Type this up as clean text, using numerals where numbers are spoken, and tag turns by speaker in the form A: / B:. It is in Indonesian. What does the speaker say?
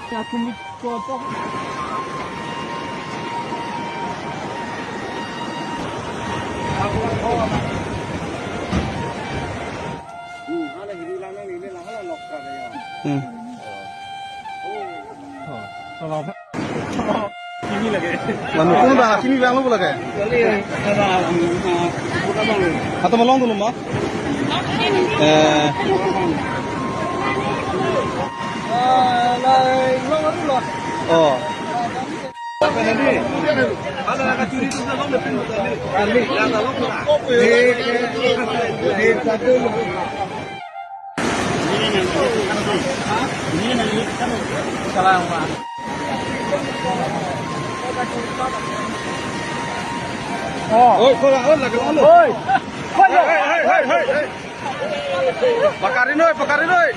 A: Aku mikrotok. Kimi lagi.
B: Lalu kau dah kimi bang lu lagi. Atau melong dulu mak. Oh.
C: Apa nanti? Ada nak curi tu nak lebih betul. Kali yang lalu pula. Di satu. Ini nanti kan salah Pak. Oh, oi, kau lagi lalu. Oi. Hei. Bakarin oi.